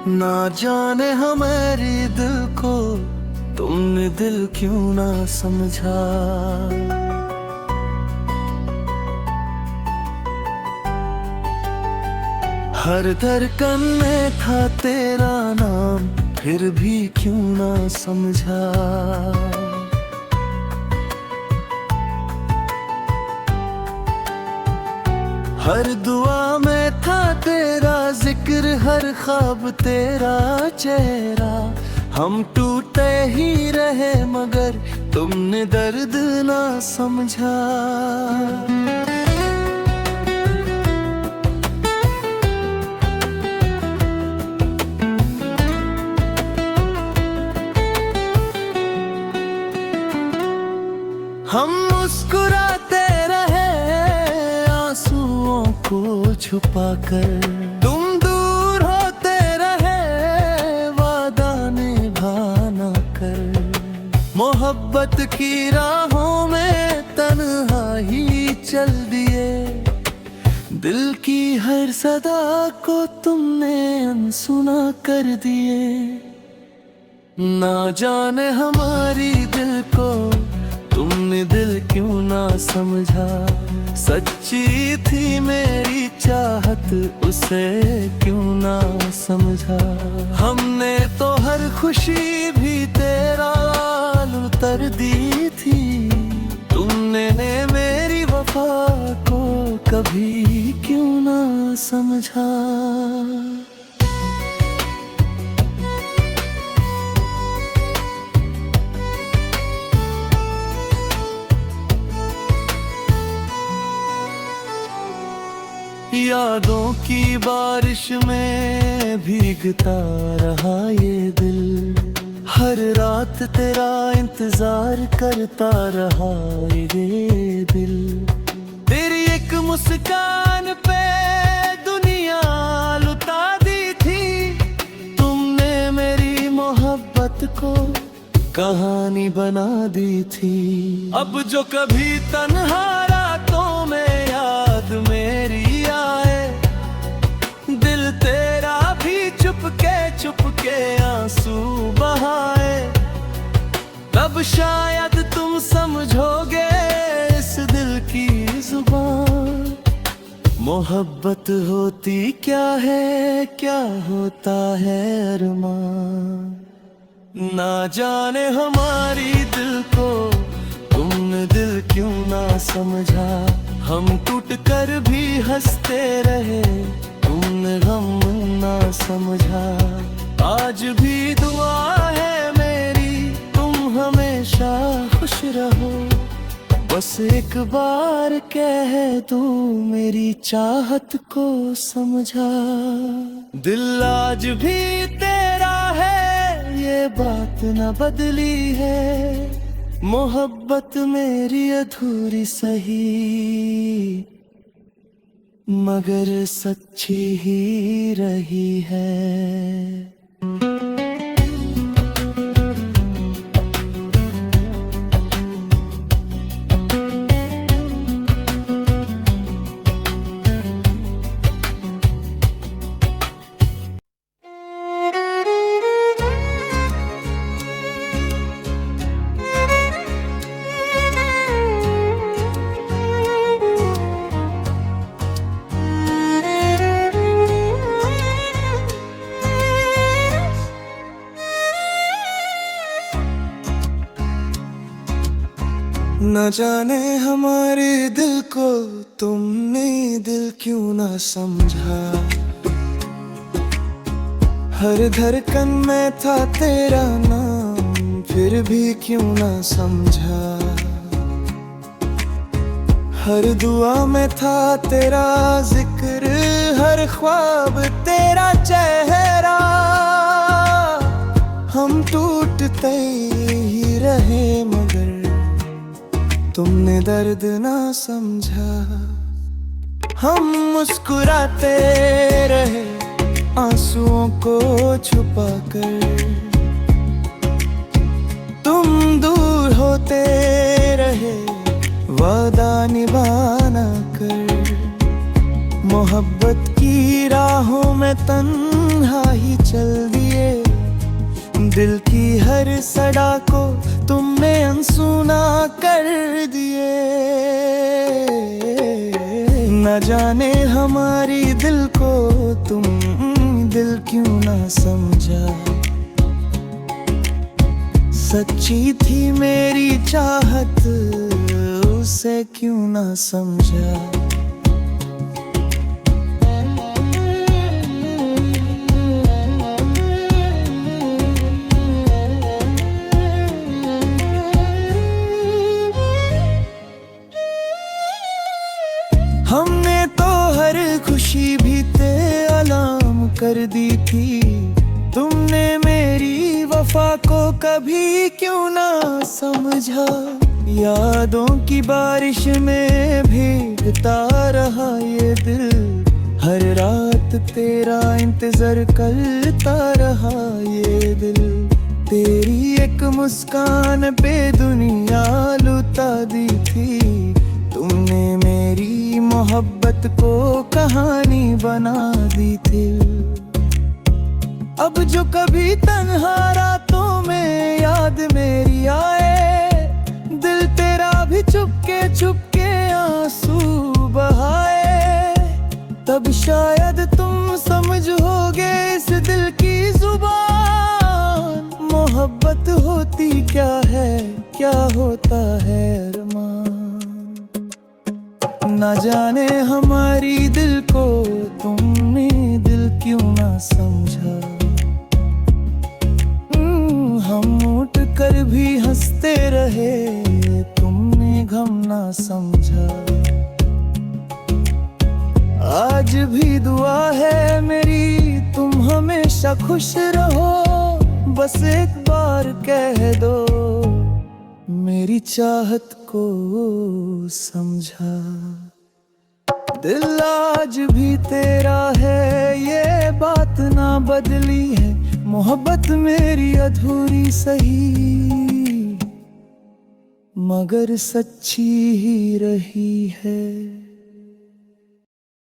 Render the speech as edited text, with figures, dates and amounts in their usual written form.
ना जाने हमारे दिल को तुमने दिल क्यों ना समझा। हर धड़कन में था तेरा नाम, फिर भी क्यों ना समझा। हर दुआ में था तेरा जिक्र, हर ख्वाब तेरा चेहरा। हम टूटे ही रहे मगर तुमने दर्द ना समझा। हम मुस्कुराते रहे आंसुओं को छुपाकर, तुम दूर होते रहे वादा निभाना कर। मोहब्बत की राहों में तन्हाई चल दिए, दिल की हर सदा को तुमने अनसुना कर दिए। ना जाने हमारी दिल को तुमने दिल क्यों ना समझा। सच्ची थी मेरी चाहत, उसे क्यों ना समझा। हमने तो हर खुशी भी तेरा उतर दी थी, तुमने मेरी वफा को कभी क्यों ना समझा। यादों की बारिश में भीगता रहा ये दिल, हर रात तेरा इंतजार करता रहा ये दिल। तेरी एक मुस्कान पे दुनिया लुटा दी थी, तुमने मेरी मोहब्बत को कहानी बना दी थी। अब जो कभी तन्हा रातों में याद मेरी आए, दिल तेरा भी चुपके आंसू बहाए, तब शायद तुम समझोगे इस दिल की जुबान। मोहब्बत होती क्या है, क्या होता है अरमान। ना जाने हमारी दिल को तुमने दिल क्यों ना समझा। हम टूट कर भी हंसते रहे, तुमने गम ना समझा। आज भी दुआ है मेरी, तुम हमेशा खुश रहो। बस एक बार कह दूं मेरी चाहत को समझा। दिल आज भी तेरा है, ये बात न बदली है। मोहब्बत मेरी अधूरी सही, मगर सच्ची ही रही है। न जाने हमारे दिल को तुमने दिल क्यों ना समझा। हर धड़कन में था तेरा नाम, फिर भी क्यों ना समझा। हर दुआ में था तेरा जिक्र, हर ख्वाब तेरा चेहरा। हम टूटते ही रहे मगर तुमने दर्द ना समझा। हम मुस्कुराते रहे आंसुओं को छुपाकर, तुम दूर होते रहे वादा निभाना कर। मोहब्बत की राहों में तन्हा ही चल दिए, दिल की हर सड़ा को तुमने अनसुना कर दिए। न जाने हमारी दिल को तुम दिल क्यों ना समझा, सच्ची थी मेरी चाहत उसे क्यों ना समझा। हमने तो हर खुशी भी अलाम कर दी थी, तुमने मेरी वफा को कभी क्यों ना समझा। यादों की बारिश में भीगता रहा ये दिल, हर रात तेरा इंतजार करता रहा ये दिल। तेरी एक मुस्कान पे दुनिया लुटा दी थी, तुमने मेरी मोहब्बत को कहानी बना दी थी। अब जो कभी तन्हा रातों में याद मेरी आए, दिल तेरा भी चुपके आंसू बहाए, तब शायद तुम समझोगे इस दिल की जुबान। मोहब्बत होती क्या है, क्या होता है अरमान। न जाने हमारी दिल को तुमने दिल क्यों ना समझा। हम उठ कर भी हंसते रहे, तुमने गम ना समझा। आज भी दुआ है मेरी तुम हमेशा खुश रहो, बस एक बार कह दो मेरी चाहत को समझा। दिल आज भी तेरा है ये बात ना बदली है, मोहब्बत मेरी अधूरी सही मगर सच्ची ही रही है।